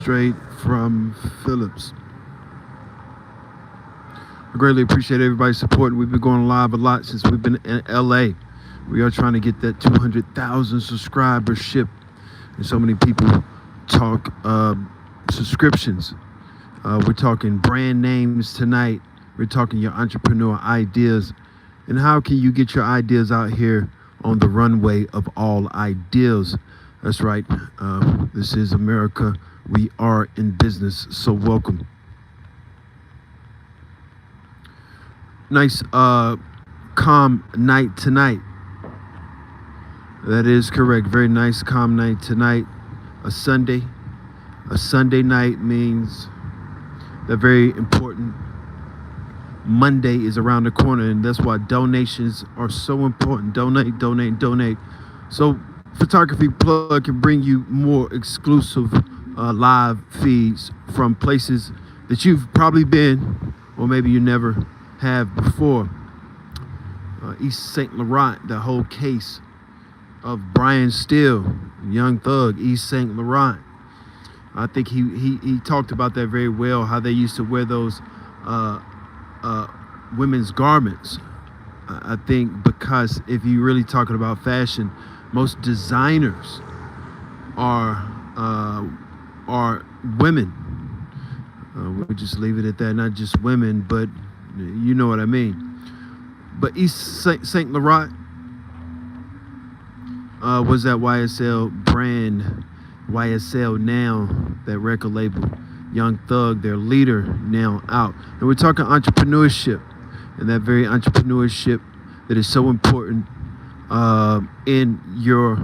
straight from Phillips. I greatly appreciate everybody's support. We've been going live a lot since we've been in LA. We are trying to get that 200,000 subscribership. And so many people talk subscriptions. We're talking brand names tonight. We're talking your entrepreneur ideas. And how can you get your ideas out here on the runway of all ideas? That's right. This is America. We are in business. So welcome. Nice calm night tonight. That is correct. Very nice calm night tonight. A Sunday. A Sunday night means that very important Monday is around the corner, and that's why donations are so important. Donate, donate, donate. So Photography Plug can bring you more exclusive live feeds from places that you've probably been, or maybe you never have before. East St. Laurent, the whole case of Brian Steele, Young Thug, East St. Laurent. I think he talked about that very well, how they used to wear those women's garments. I think because if you're really talking about fashion, most designers are women. We'll just leave it at that. Not just women, but you know what I mean. But East St. Laurent was that YSL brand, YSL now, that record label, Young Thug, their leader, now out. And we're talking entrepreneurship, and that very entrepreneurship that is so important in your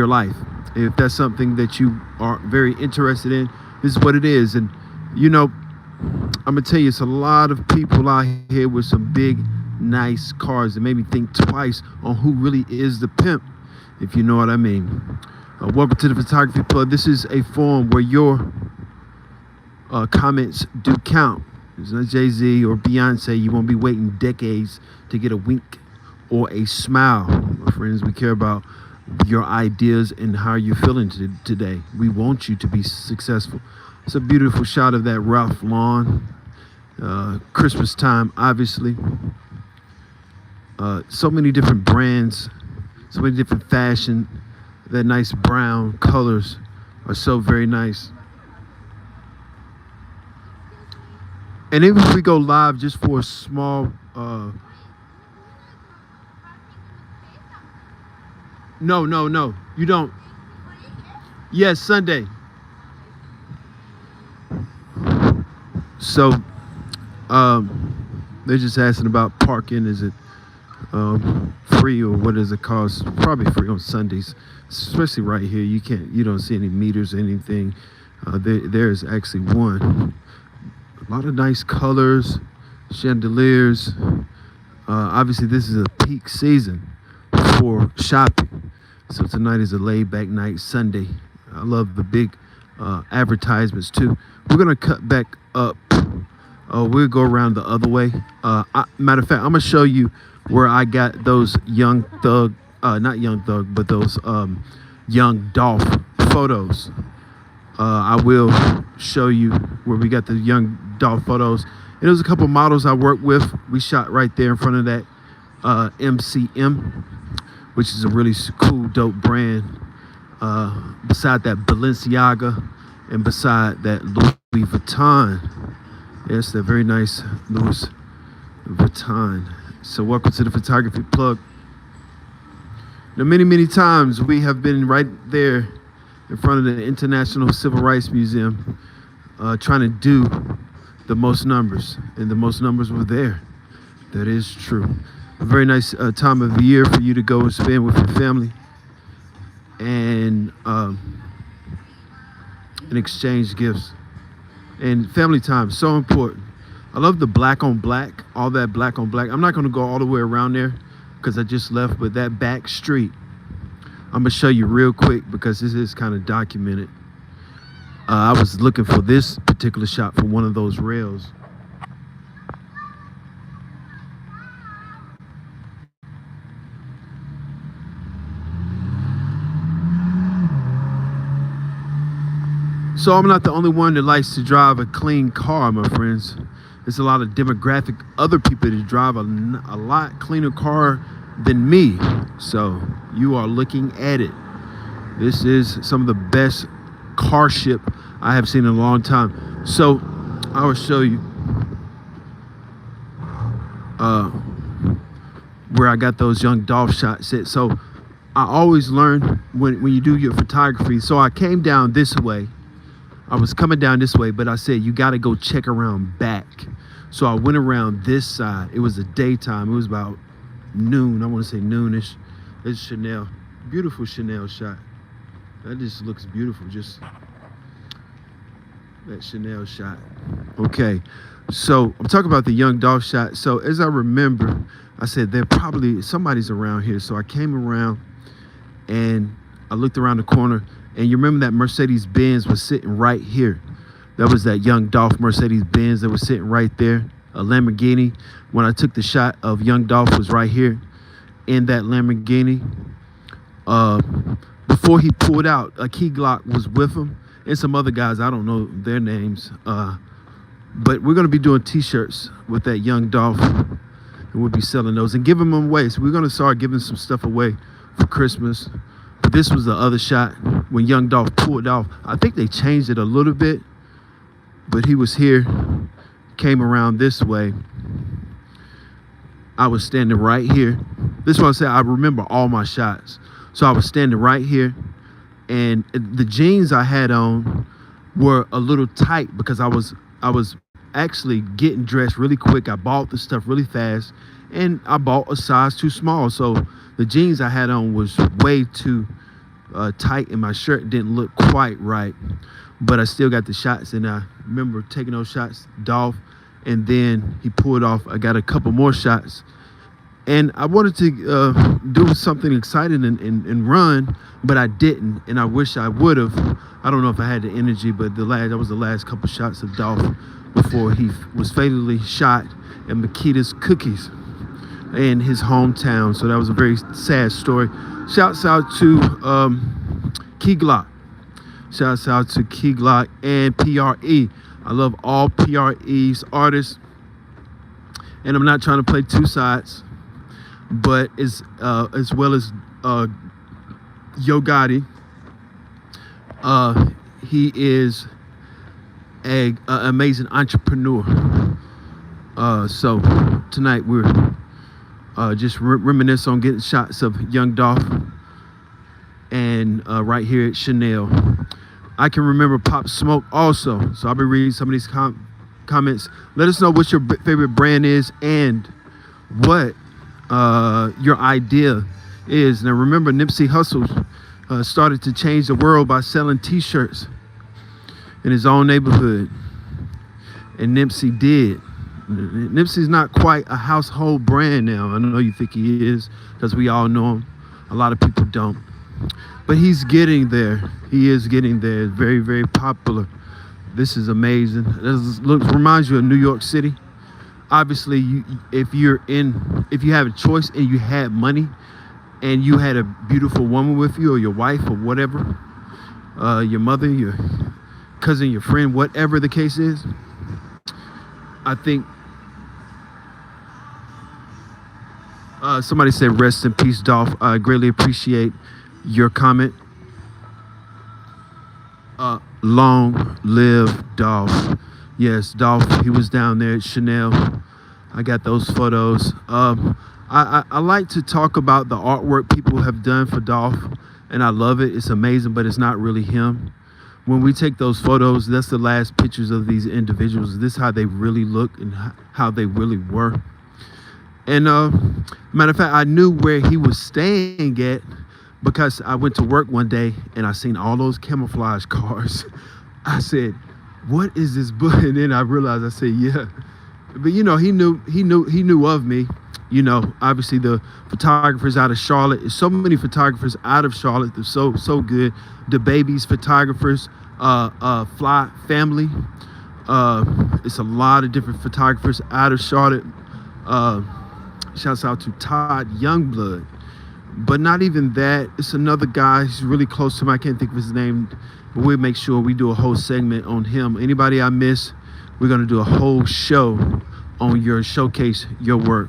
life. If that's something that you are very interested in, this is what it is. And you know, I'm gonna tell you, it's a lot of people out here with some big, nice cars that made me think twice on who really is the pimp, if you know what I mean. Welcome to the Photography Plug. This is a forum where your comments do count. It's not Jay-Z or Beyonce. You won't be waiting decades to get a wink or a smile. My friends, we care about your ideas and how you're feeling today. We want you to be successful. It's a beautiful shot of that Ralph Lauren. Christmas time, obviously. So many different brands, so many different fashion. That nice brown colors are so very nice. And even if we go live just for a small, no, you don't. Yes, Sunday. So, they're just asking about parking. Is it free, or what is it cost? Probably free on Sundays, especially right here. You don't see any meters or anything. There's actually one. A lot of nice colors, chandeliers. Obviously, this is a peak season for shopping. So tonight is a laid-back night, Sunday. I love the big advertisements too. We're gonna cut back up. We'll go around the other way. Matter of fact, I'm gonna show you where I got those Young Thug, not Young Thug, but those Young Dolph photos. I will show you where we got the Young Dolph photos. And there was a couple models I worked with. We shot right there in front of that MCM, which is a really cool, dope brand. Beside that Balenciaga and beside that Louis Vuitton. Yes, that very nice Louis Vuitton. So welcome to the Photography Plug. Now, many times we have been right there in front of the International Civil Rights Museum trying to do the most numbers, and the most numbers were there. That is true. A very nice time of the year for you to go and spend with your family and exchange gifts. And family time, so important. I love the black on black, all that black on black. I'm not gonna go all the way around there because I just left, but that back street, I'm gonna show you real quick because this is kind of documented. I was looking for this particular shot for one of those rails. So I'm not the only one that likes to drive a clean car, my friends. There's a lot of demographic other people that drive a lot cleaner car than me. So you are looking at it. This is some of the best carship I have seen in a long time. So I will show you where I got those young Dolph shots at. So I always learn when you do your photography. So I came down this way. I was coming down this way, but I said, you got to go check around back. So I went around this side. It was the daytime. It was about noon. I want to say noonish. It's Chanel. Beautiful Chanel shot. That just looks beautiful. Just that Chanel shot. Okay. So I'm talking about the young Dolph shot. So as I remember, I said, there probably somebody's around here. So I came around and I looked around the corner. And you remember that Mercedes-Benz was sitting right here. That was that young Dolph Mercedes-Benz that was sitting right there. A Lamborghini. When I took the shot of young Dolph was right here in that Lamborghini. Before he pulled out, a Key Glock was with him. And some other guys, I don't know their names. But we're going to be doing T-shirts with that young Dolph. And we'll be selling those and giving them away. So we're going to start giving some stuff away for Christmas. But this was the other shot when young Dolph pulled off. I think they changed it a little bit, but he was here, came around this way. I was standing right here. This is what I said, I remember all my shots. So I was standing right here, and the jeans I had on were a little tight because I was actually getting dressed really quick. I bought the stuff really fast, and I bought a size too small. So the jeans I had on was way too tight, and my shirt didn't look quite right. But I still got the shots, and I remember taking those shots, Dolph, and then he pulled off. I got a couple more shots. And I wanted to do something exciting and run, but I didn't, and I wish I would have. I don't know if I had the energy, but that was the last couple shots of Dolph before he was fatally shot at Makita's Cookies in his hometown. So that was a very sad story. Shouts out to Key Glock. Shouts out to Key Glock and PRE. I love all PRE's artists. And I'm not trying to play two sides, but as well as Yo Gotti. He is an amazing entrepreneur. So tonight we're just reminisce on getting shots of young Dolph and right here at Chanel. I can remember Pop Smoke also. So I'll be reading some of these comments. Let us know what your favorite brand is and what your idea is. Now remember, Nipsey Hussle started to change the world by selling T-shirts in his own neighborhood. And Nipsey did. Nipsey's not quite a household brand now. I know you think he is because we all know him. A lot of people don't. But he's getting there. He is getting there. Very, very popular. This is amazing. This reminds you of New York City. Obviously, if you have a choice and you had money and you had a beautiful woman with you or your wife or whatever, your mother, your cousin, your friend, whatever the case is, I think somebody said rest in peace, Dolph. I greatly appreciate your comment. Long live Dolph. Yes, Dolph, he was down there at Chanel. I got those photos. I like to talk about the artwork people have done for Dolph, and I love it. It's amazing, but it's not really him. When we take those photos, that's the last pictures of these individuals. This is how they really look and how they really were. And matter of fact, I knew where he was staying at because I went to work one day and I seen all those camouflage cars. I said, what is this book? And then I realized, I said, yeah. But you know, he knew of me. You know, obviously the photographers out of Charlotte. There's so many photographers out of Charlotte. They're so good. The babies photographers, Fly Family. It's a lot of different photographers out of Charlotte. Shouts out to Todd Youngblood. But not even that. It's another guy. He's really close to him. I can't think of his name. but we'll make sure we do a whole segment on him. Anybody I miss, we're going to do a whole show on your showcase, your work.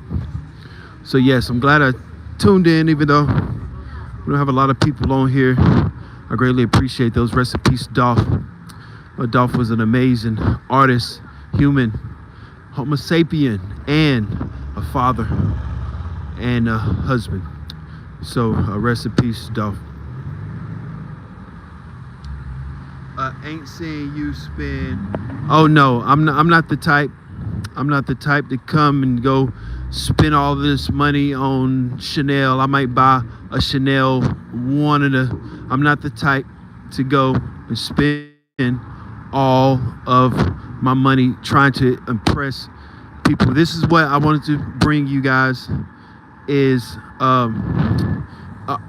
So yes, I'm glad I tuned in, even though we don't have a lot of people on here. I greatly appreciate those. Rest in peace, Dolph. Dolph was an amazing artist, human, homo sapien, and a father and a husband. So rest in peace, Dolph. Ain't seeing you spend. Oh no, I'm not the type. I'm not the type to come and go spend all this money on Chanel. I might buy a Chanel one of the. I'm not the type to go and spend all of my money trying to impress people. This is what I wanted to bring you guys is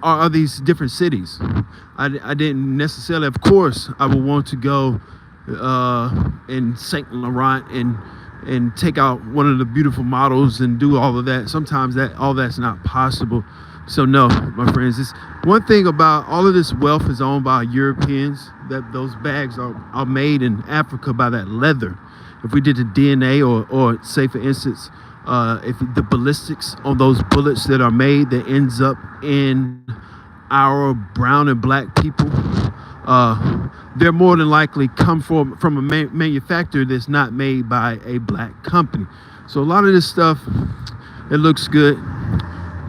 are these different cities. I didn't necessarily, of course, I would want to go in Saint Laurent and take out one of the beautiful models and do all of that. Sometimes all that's not possible. So no, my friends, this one thing about all of this wealth is owned by Europeans. That those bags are made in Africa by that leather. If we did the DNA or say for instance, if the ballistics on those bullets that are made that ends up in our brown and black people, they're more than likely come from a manufacturer that's not made by a black company. So a lot of this stuff, it looks good,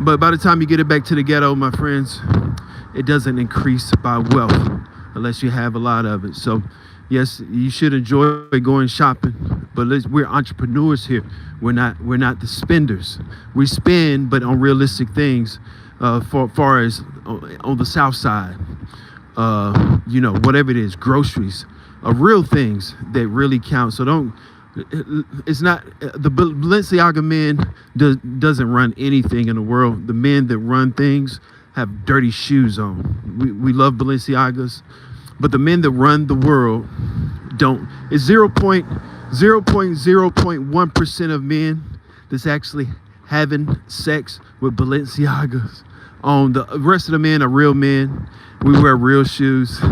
but by the time you get it back to the ghetto, my friends, it doesn't increase by wealth unless you have a lot of it. So yes, you should enjoy going shopping, but we're entrepreneurs here. We're not the spenders. We spend, but on realistic things. For far as on the South Side, whatever it is, groceries, real things that really count. So don't. It's not the Balenciaga men doesn't run anything in the world. The men that run things have dirty shoes on. We love Balenciagas, but the men that run the world don't. It's 0.0.1% of men that's actually having sex with Balenciagas. On the rest of the men are real men. We wear real shoes.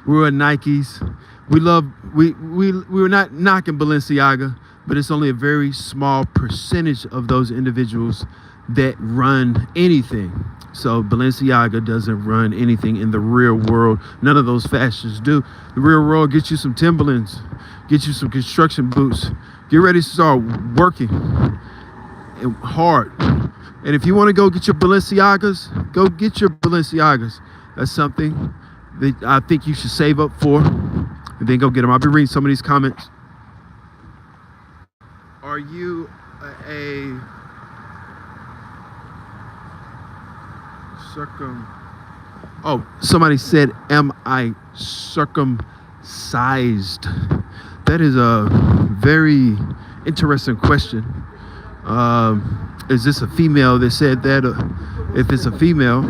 We wear Nikes. We're not knocking Balenciaga, but it's only a very small percentage of those individuals that run anything. So Balenciaga doesn't run anything in the real world. None of those fashions do. The real world gets you some Timberlands, get you some construction boots. Get ready to start working hard. And if you want to go get your Balenciagas, go get your Balenciagas. That's something that I think you should save up for, and then go get them. I'll be reading some of these comments. Are you somebody said, am I circumcised? That is a very interesting question. Is this a female that said that? If it's a female,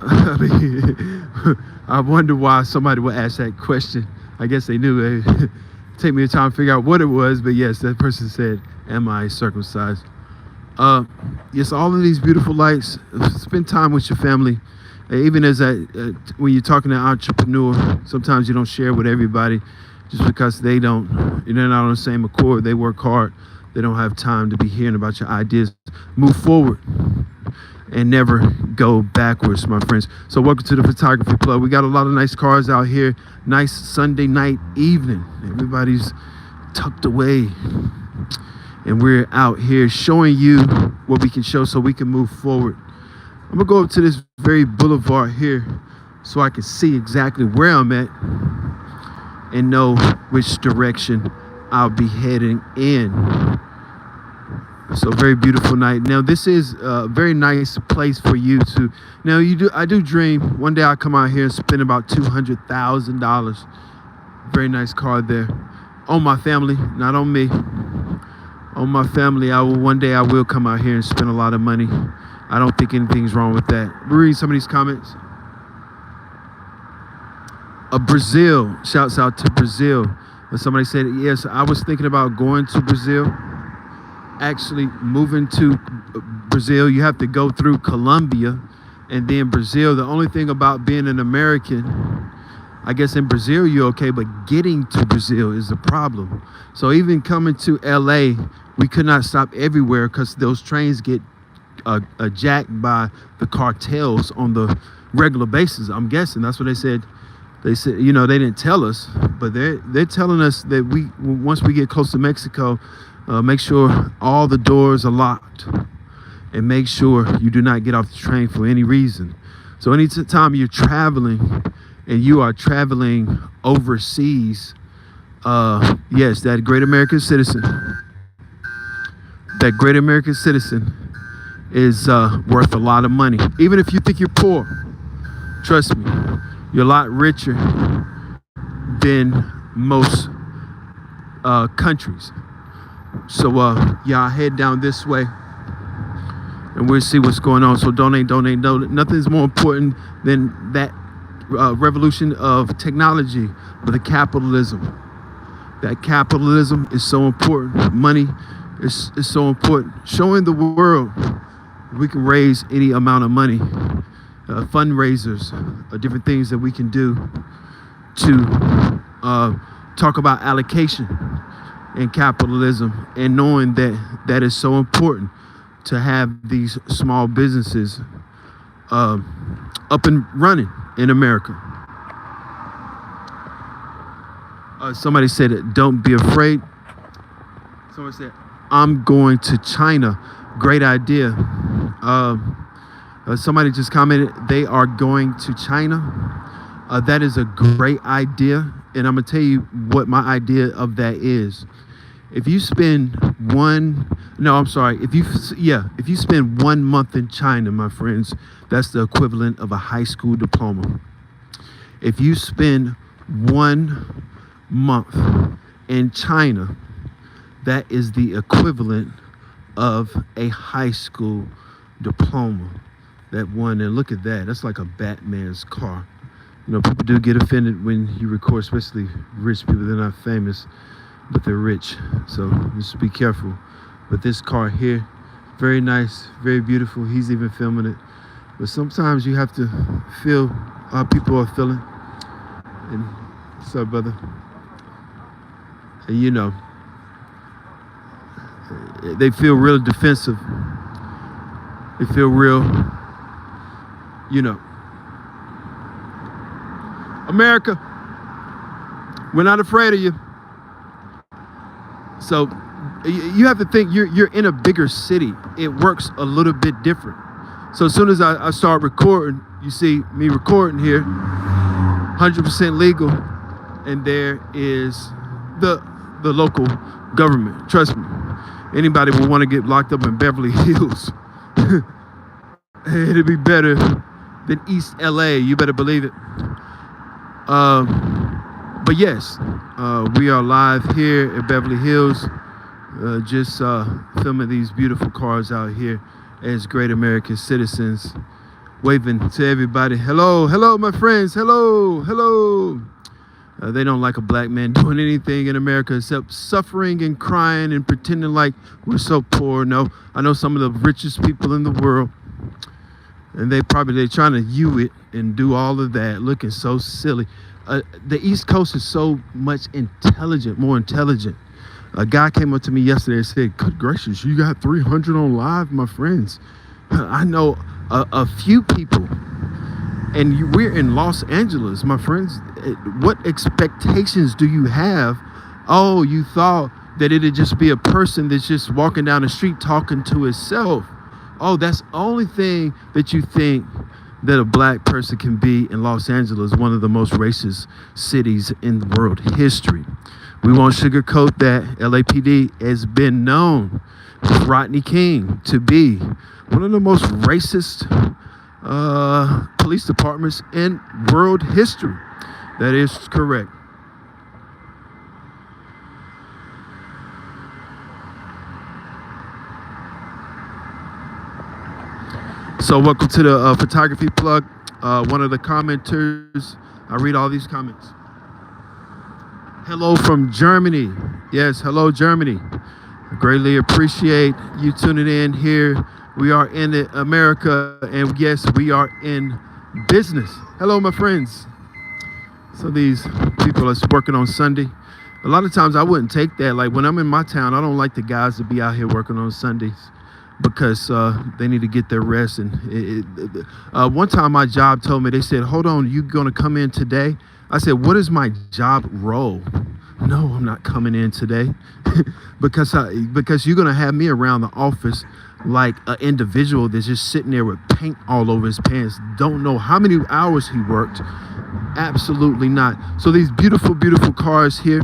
I mean, I wonder why somebody would ask that question. I guess they knew. It take me a time to figure out what it was, but yes, that person said, am I circumcised? Yes, all of these beautiful lights. Spend time with your family. Even as when you're talking to an entrepreneur, sometimes you don't share with everybody just because they're not on the same accord. They work hard. They don't have time to be hearing about your ideas. Move forward and never go backwards, my friends. So welcome to the Photography Club. We got a lot of nice cars out here. Nice Sunday night evening. Everybody's tucked away. And we're out here showing you what we can show so we can move forward. I'm going to go up to this very boulevard here so I can see exactly where I'm at and know which direction I'll be heading in. So very beautiful night. Now this is a very nice place for you to. Now I do dream one day I'll come out here and spend about $200,000. Very nice car there. On my family, not on me. On my family, one day I will come out here and spend a lot of money. I don't think anything's wrong with that. We're reading some of these comments. Brazil, shouts out to Brazil. Somebody said, yes, I was thinking about going to Brazil. Actually moving to Brazil, you have to go through Colombia and then Brazil. The only thing about being an American I guess in Brazil you're okay, but getting to Brazil is the problem. So even coming to LA, we could not stop everywhere because those trains get jacked by the cartels on the regular basis. I'm guessing that's what they said. They said, you know, they didn't tell us, but they're telling us that once we get close to Mexico, make sure all the doors are locked and make sure you do not get off the train for any reason. So anytime you're traveling and you are traveling overseas, yes, that great American citizen is worth a lot of money. Even if you think you're poor, trust me, you're a lot richer than most countries. So yeah, I'll head down this way and we'll see what's going on. So donate. Nothing's more important than that revolution of technology with the capitalism. That capitalism is so important. Money is so important. Showing the world we can raise any amount of money. Fundraisers, different things that we can do to talk about allocation in capitalism, and knowing that is so important to have these small businesses up and running in America. Somebody said, don't be afraid. Someone said, I'm going to China. Great idea. Somebody just commented, they are going to China. That is a great idea. And I'm going to tell you what my idea of that is. If you spend if you spend 1 month in China, my friends, that's the equivalent of a high school diploma. If you spend 1 month in China, that is the equivalent of a high school diploma. That one, and look at that. That's like a Batman's car. You know, people do get offended when you record, especially rich people. They're not famous, but they're rich. So just be careful. But this car here, very nice, very beautiful. He's even filming it. But sometimes you have to feel how people are feeling. And what's up, brother? And you know, they feel real defensive. They feel real, you know. America, we're not afraid of you. So you have to think you're in a bigger city. It works a little bit different. So as soon as I start recording, you see me recording here, 100% legal, and there is the local government. Trust me, anybody will want to get locked up in Beverly Hills. It'd be better than East LA. You better believe it. But yes, we are live here at Beverly Hills, just filming these beautiful cars out here as great American citizens, waving to everybody. Hello, my friends. Hello. They don't like a black man doing anything in America except suffering and crying and pretending like we're so poor. No, I know some of the richest people in the world, and they're trying to it and do all of that, looking so silly. The East Coast is so much more intelligent. A guy came up to me yesterday and said, good gracious, you got 300 on live, my friends. I know a few people, and we're in Los Angeles, my friends. What expectations do you have? Oh, you thought that it'd just be a person that's just walking down the street talking to himself. Oh, that's the only thing that you think that a black person can be in Los Angeles, one of the most racist cities in the world history. We won't sugarcoat that. LAPD has been known with Rodney King to be one of the most racist police departments in world history. That is correct. So welcome to the photography plug. One of the commenters, I read all these comments. Hello from Germany. Yes, hello Germany. I greatly appreciate you tuning in here. We are in America, and yes, we are in business. Hello, my friends. So these people that's working on Sunday, a lot of times I wouldn't take that. Like when I'm in my town, I don't like the guys to be out here working on Sundays because they need to get their rest. And one time my job told me, they said, hold on, you going to come in today? I said, what is my job role? No, I'm not coming in today because you're going to have me around the office like an individual that's just sitting there with paint all over his pants. Don't know how many hours he worked. Absolutely not. So these beautiful, beautiful cars here,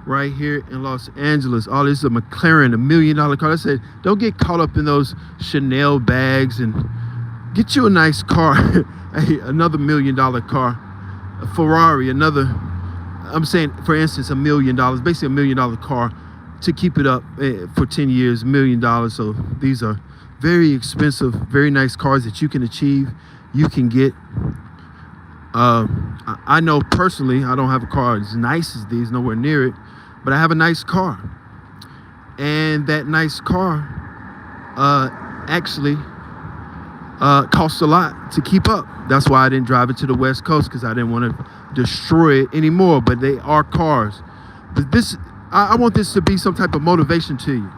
right here in Los Angeles. Oh, this is a McLaren, $1 million car. I said, don't get caught up in those Chanel bags and get you a nice car. Hey, another $1 million car. A Ferrari, another, I'm saying, for instance, $1 million, basically $1 million car to keep it up for 10 years, $1 million. So these are very expensive, very nice cars that you can achieve, you can get. I know personally, I don't have a car as nice as these, nowhere near it, but I have a nice car. And that nice car actually costs a lot to keep up. That's why I didn't drive it to the West Coast, because I didn't want to destroy it anymore. But they are cars. But this, I want this to be some type of motivation to you.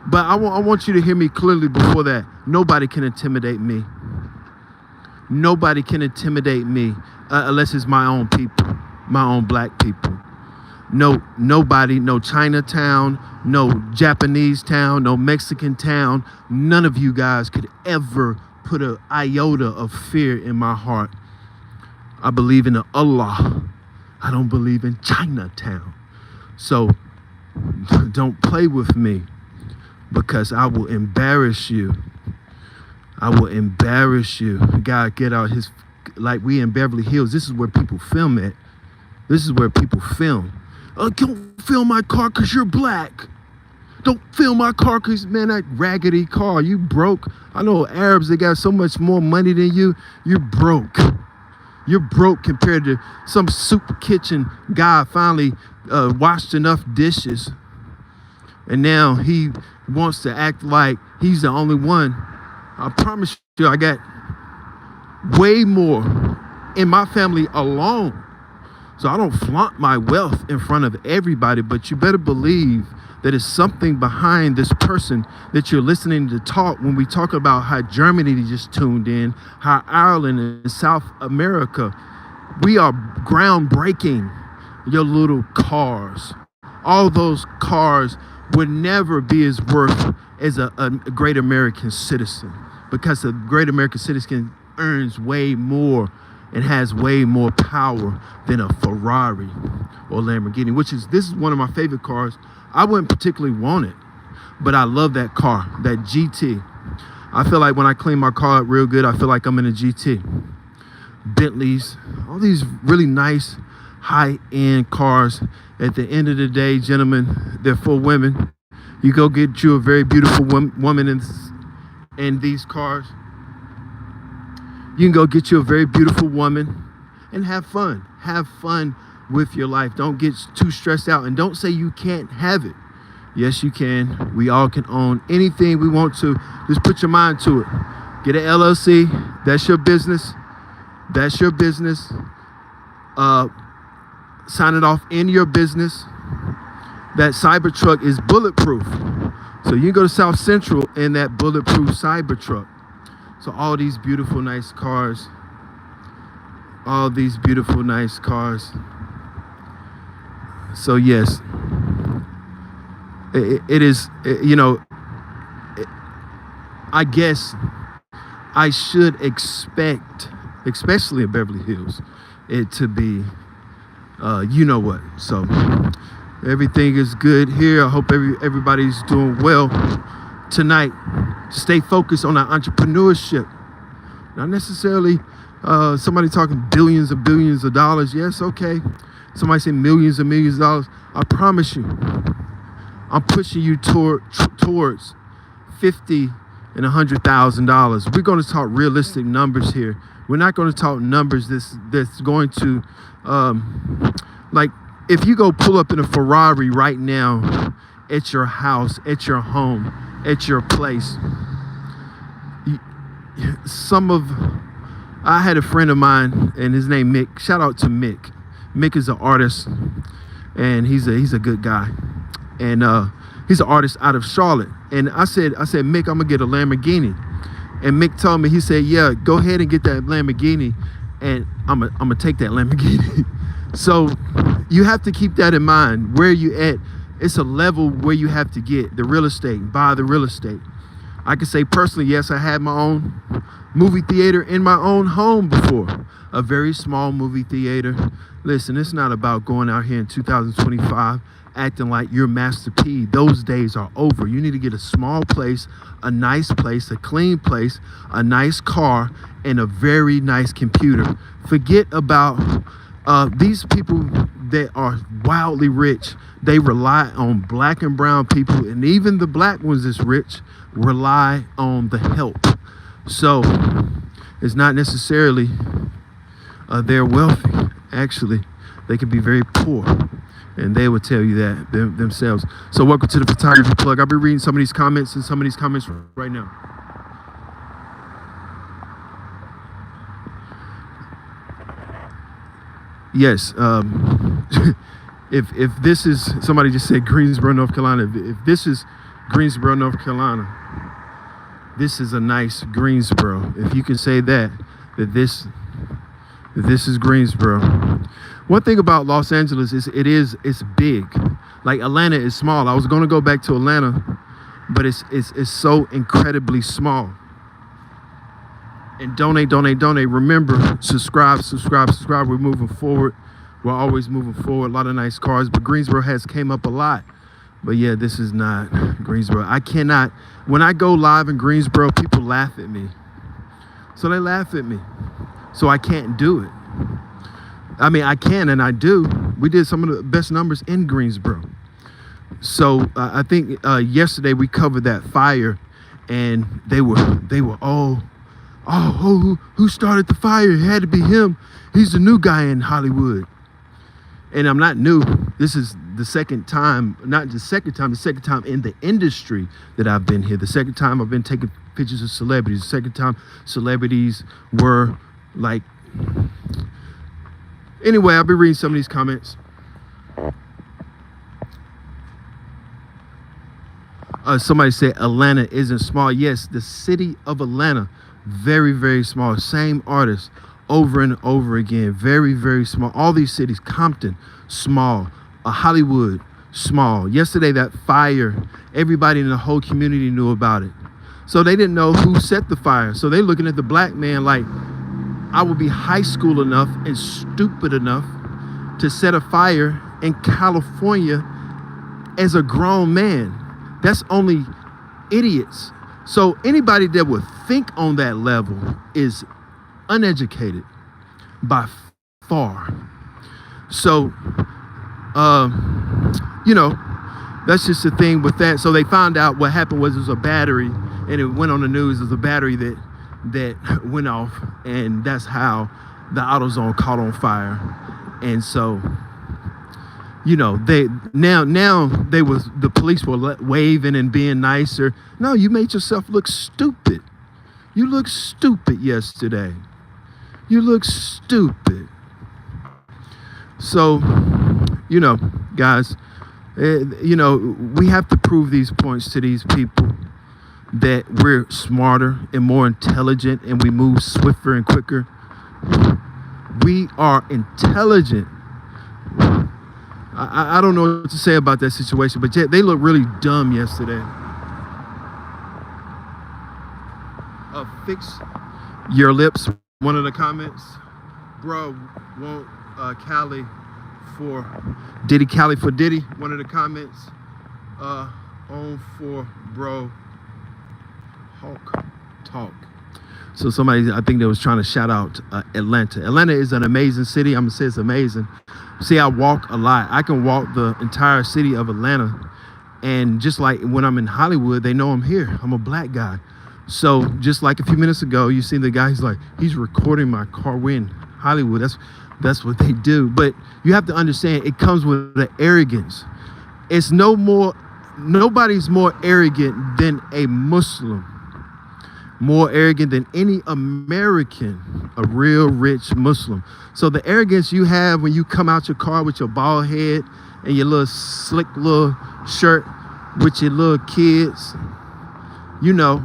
But I want you to hear me clearly before that. Nobody can intimidate me. Nobody can intimidate me unless it's my own people, my own black people. Nobody, no Chinatown, no Japanese town, no Mexican town. None of you guys could ever put an iota of fear in my heart. I believe in Allah. I don't believe in Chinatown. So don't play with me, because I will embarrass you. I will embarrass you. God, get out his, like we in Beverly Hills. This is where people film at. This is where people film. Don't film my car because you're black. Don't film my car because, man, that raggedy car, you broke. I know Arabs, they got so much more money than you. You're broke. You're broke compared to some soup kitchen guy finally washed enough dishes. And now he wants to act like he's the only one. I promise you, I got way more in my family alone. So I don't flaunt my wealth in front of everybody, but you better believe that it's something behind this person that you're listening to talk when we talk about how Germany just tuned in, how Ireland and South America, we are groundbreaking. Your little cars, all those cars would never be as worth as a great American citizen, because a great American citizen earns way more and has way more power than a Ferrari or Lamborghini, this is one of my favorite cars. I wouldn't particularly want it, but I love that car, that GT. I feel like when I clean my car up real good, I feel like I'm in a GT. Bentleys, all these really nice high-end cars. At the end of the day, gentlemen, they're for women. You go get you a very beautiful woman in these cars. You can go get you a very beautiful woman and have fun. Have fun with your life. Don't get too stressed out, and don't say you can't have it. Yes, you can. We all can own anything we want to. Just put your mind to it. Get an LLC. That's your business. That's your business. Sign it off in your business. That Cybertruck is bulletproof. So you can go to South Central in that bulletproof Cybertruck. So all these beautiful, nice cars. All these beautiful, nice cars. So yes, it is, I guess I should expect, especially in Beverly Hills, it to be, you know what. So everything is good here. I hope everybody's doing well tonight. Stay focused on our entrepreneurship. Not necessarily somebody talking billions and billions of dollars. Yes, okay. Somebody say millions and millions of dollars. I promise you, I'm pushing you towards $50,000 and $100,000. We're going to talk realistic numbers here. We're not going to talk numbers that's going to, like, if you go pull up in a Ferrari right now at your house, at your home, at your place, I had a friend of mine, and his name Mick. Shout out to Mick. Mick is an artist, and he's a good guy, and he's an artist out of Charlotte. And I said, Mick, I'm gonna get a Lamborghini. And Mick told me, he said, yeah, go ahead and get that Lamborghini, and I'm gonna take that Lamborghini. So you have to keep that in mind. Where you at, it's a level where you have to get the real estate, buy the real estate. I can say personally, yes, I had my own movie theater in my own home before, a very small movie theater. Listen, it's not about going out here in 2025 acting like you're Master P. Those days are over. You need to get a small place, a nice place, a clean place, a nice car, and a very nice computer. Forget about these people that are wildly rich. They rely on black and brown people, and even the black ones that's rich rely on the help. So it's not necessarily they're wealthy. Actually, they can be very poor, and they will tell you that themselves. So welcome to the Photography Plug. I'll be reading some of these comments right now. Yes, if this is, somebody just said Greensboro, North Carolina. If this is Greensboro, North Carolina, this is a nice Greensboro. If you can say that this is Greensboro. One thing about Los Angeles is it's big. Like Atlanta is small. I was gonna go back to Atlanta, but it's so incredibly small. And donate. Remember, subscribe. We're moving forward. We're always moving forward. A lot of nice cars, but Greensboro has came up a lot. But yeah, this is not Greensboro. I cannot, when I go live in Greensboro, people laugh at me. So they laugh at me. So I can't do it. I mean, I can and I do. We did some of the best numbers in Greensboro. So I think yesterday we covered that fire, and they were who started the fire? It had to be him. He's the new guy in Hollywood. And I'm not new. This is the second time in the industry that I've been here. The second time I've been taking pictures of celebrities. The second time celebrities were like, anyway, I'll be reading some of these comments. Somebody said Atlanta isn't small. Yes, the city of Atlanta, very, very small. Same artist over and over again. Very, very small. All these cities, Compton, small. Hollywood, small. Yesterday, that fire, everybody in the whole community knew about it. So they didn't know who set the fire. So they looking at the black man like, I will be high school enough and stupid enough to set a fire in California as a grown man. That's only idiots. So anybody that would think on that level is uneducated by far. So, that's just the thing with that. So they found out what happened was it was a battery, and it went on the news. It was a battery that went off, and that's how the AutoZone caught on fire. And so, the police were waving and being nicer. No, you made yourself look stupid. You look stupid yesterday. You look stupid. So, guys, we have to prove these points to these people that we're smarter and more intelligent, and we move swifter and quicker. We are intelligent. I don't know what to say about that situation, but they look really dumb yesterday. Fix your lips. One of the comments, bro, want Cali for Diddy. One of the comments, on for bro, Hawk talk. So somebody, I think they was trying to shout out Atlanta. Atlanta is an amazing city. I'm gonna say it's amazing. See, I walk a lot. I can walk the entire city of Atlanta, and just like when I'm in Hollywood, they know I'm here. I'm a black guy. So just like a few minutes ago, you see the guy, he's recording my car. We're in Hollywood. That's what they do. But you have to understand, it comes with the arrogance. It's nobody's more arrogant than a Muslim. more arrogant than any American, a real rich Muslim. So the arrogance you have when you come out your car with your bald head and your little slick little shirt with your little kids, you know,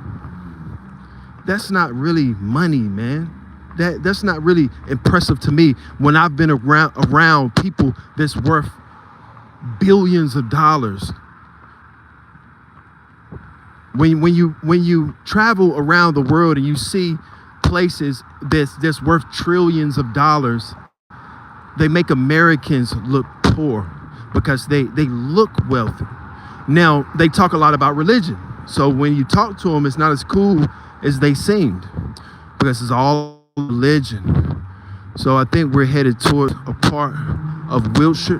that's not really money, man. That's not really impressive to me when I've been around people that's worth billions of dollars. When you travel around the world and you see places that's worth trillions of dollars, they make Americans look poor because they look wealthy. Now, they talk a lot about religion. So when you talk to them, it's not as cool as they seemed because it's all religion. So I think we're headed toward a part of Wilshire,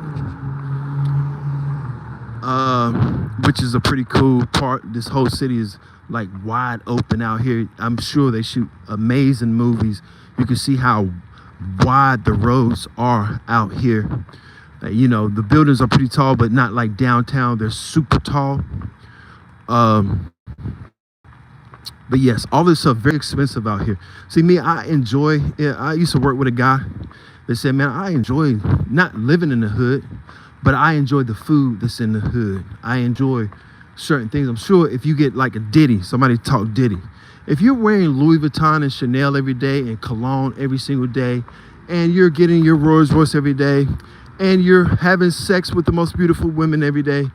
which is a pretty cool part. This whole city is like wide open out here. I'm sure they shoot amazing movies. You can see how wide the roads are out here. You know, the buildings are pretty tall, but not like downtown. They're super tall. But yes, all this stuff very expensive out here. See, me, I used to work with a guy that said, man, I enjoy not living in the hood, but I enjoy the food that's in the hood. I enjoy certain things. I'm sure if you get like a Diddy, somebody talk Diddy. If you're wearing Louis Vuitton and Chanel every day and cologne every single day, and you're getting your Rolls Royce every day, and you're having sex with the most beautiful women every day,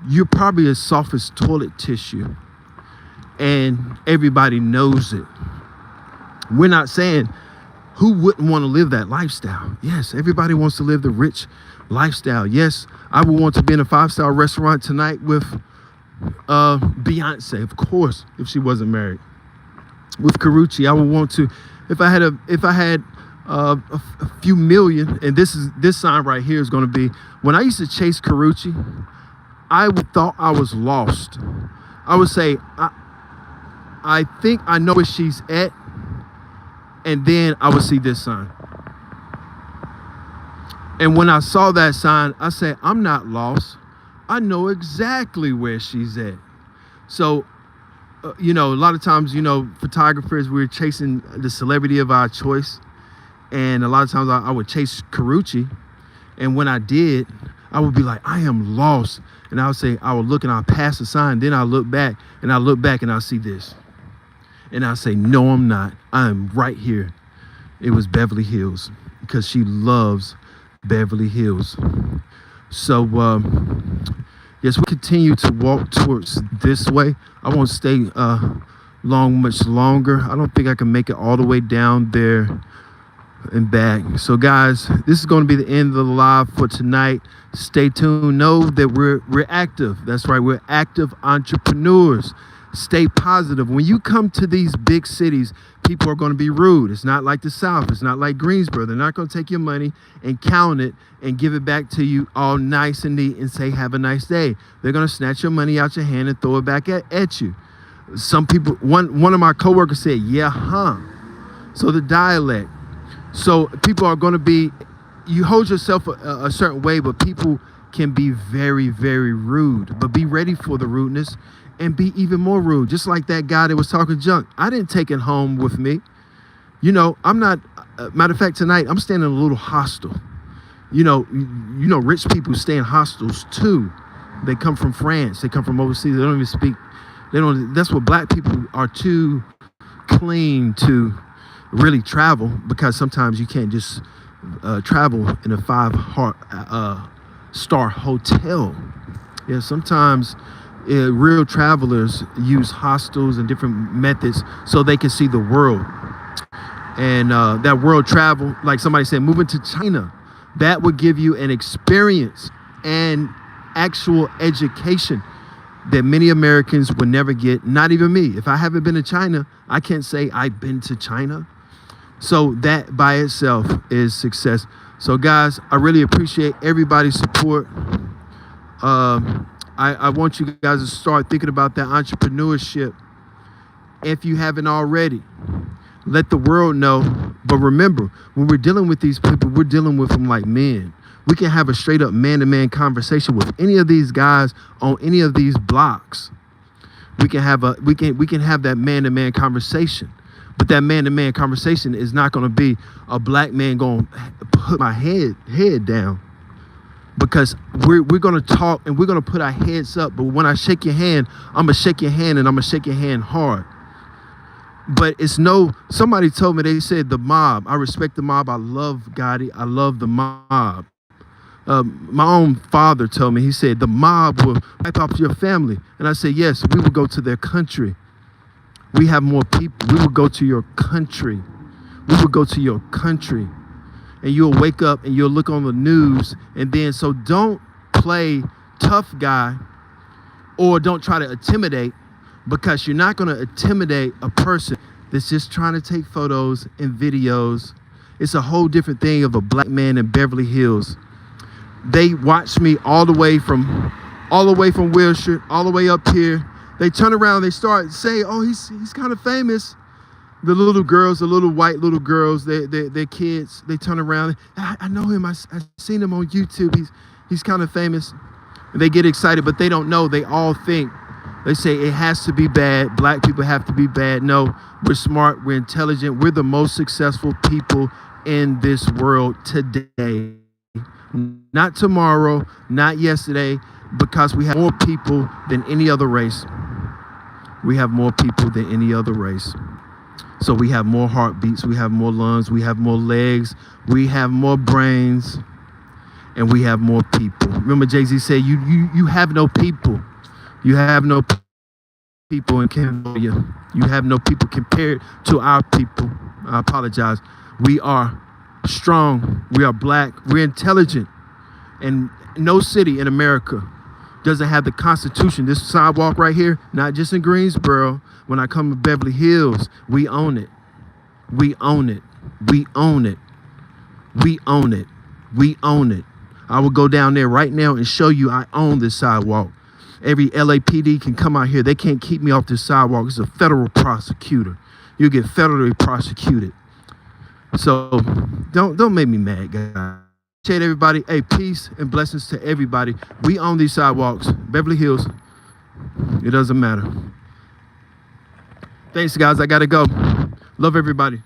you're probably as soft as toilet tissue. And everybody knows it. We're not saying who wouldn't want to live that lifestyle. Yes, everybody wants to live the rich lifestyle. Yes, I would want to be in a 5-star restaurant tonight with Beyonce, of course, if she wasn't married. With Karrueche, I would want to, if I had a few million, and this sign right here is going to be, when I used to chase Karrueche, I thought I was lost. I would say, I think I know where she's at, and then I would see this sign. And when I saw that sign, I said, I'm not lost. I know exactly where she's at. So, you know, a lot of times, you know, photographers, we're chasing the celebrity of our choice. And a lot of times I would chase Karrueche. And when I did, I would be like, I am lost. And I would say, I would look and I'll pass the sign. Then I'll look back and I'll see this. And I'll say, no, I'm not. I'm right here. It was Beverly Hills because she loves Beverly Hills. So, yes, we continue to walk towards this way. I won't stay much longer. I don't think I can make it all the way down there and back. So, guys, this is going to be the end of the live for tonight. Stay tuned. Know that we're active. That's right. We're active entrepreneurs. Stay positive. When you come to these big cities, people are going to be rude. It's not like the South. It's not like Greensboro. They're not going to take your money and count it and give it back to you all nice and neat and say, have a nice day. They're going to snatch your money out your hand and throw it back at you. Some people, one of my coworkers said, yeah, huh? So the dialect. So people are going to be, you hold yourself a certain way, but people can be very, very rude. But be ready for the rudeness and be even more rude. Just like that guy that was talking junk. I didn't take it home with me. You know, I'm not, matter of fact, tonight, I'm staying in a little hostel. You know, rich people stay in hostels too. They come from France. They come from overseas. They don't even speak. That's what black people are too clean to really travel, because sometimes you can't just travel in a 5-star hotel. Yeah, sometimes real travelers use hostels and different methods so they can see the world. And that world travel, like somebody said, moving to China, that would give you an experience and actual education that many Americans would never get, not even me. If I haven't been to China, I can't say I've been to China. So that by itself is success. So guys, I really appreciate everybody's support. I want you guys to start thinking about that entrepreneurship. If you haven't already, let the world know. But remember, when we're dealing with these people, we're dealing with them like men. We can have a straight up man-to-man conversation with any of these guys on any of these blocks. We can have that man-to-man conversation. But that man-to-man conversation is not going to be a black man going to put my head down, because we're going to talk and we're going to put our heads up. But when I shake your hand, I'm going to shake your hand, and I'm going to shake your hand hard. But somebody told me, they said the mob. I respect the mob. I love Gotti. I love the mob. My own father told me, he said, the mob will wipe out your family. And I said, yes, we will go to their country. We have more people. We will go to your country. We will go to your country. And you'll wake up and you'll look on the news. And then, so don't play tough guy or don't try to intimidate, because you're not going to intimidate a person that's just trying to take photos and videos. It's a whole different thing of a black man in Beverly Hills. They watch me all the way from Wilshire, all the way up here. They turn around, they start saying, oh, he's kind of famous. The little girls, the little white little girls, their kids, they turn around. I know him. I've seen him on YouTube. He's kind of famous. And they get excited, but they don't know. They all think, they say it has to be bad. Black people have to be bad. No, we're smart. We're intelligent. We're the most successful people in this world today. Not tomorrow, not yesterday, because we have more people than any other race. We have more people than any other race. So we have more heartbeats, we have more lungs, we have more legs, we have more brains, and we have more people. Remember Jay-Z said, you have no people. You have no people in Cambodia. You have no people compared to our people. I apologize. We are strong, we are black, we're intelligent, and no city in America doesn't have the Constitution. This sidewalk right here, not just in Greensboro, when I come to Beverly Hills, we own it. We own it. We own it. We own it. We own it. I will go down there right now and show you I own this sidewalk. Every LAPD can come out here. They can't keep me off this sidewalk. It's a federal prosecutor. You get federally prosecuted. So don't make me mad, guys. Appreciate everybody. Hey, peace and blessings to everybody. We own these sidewalks. Beverly Hills. It doesn't matter. Thanks, guys. I got to go. Love everybody.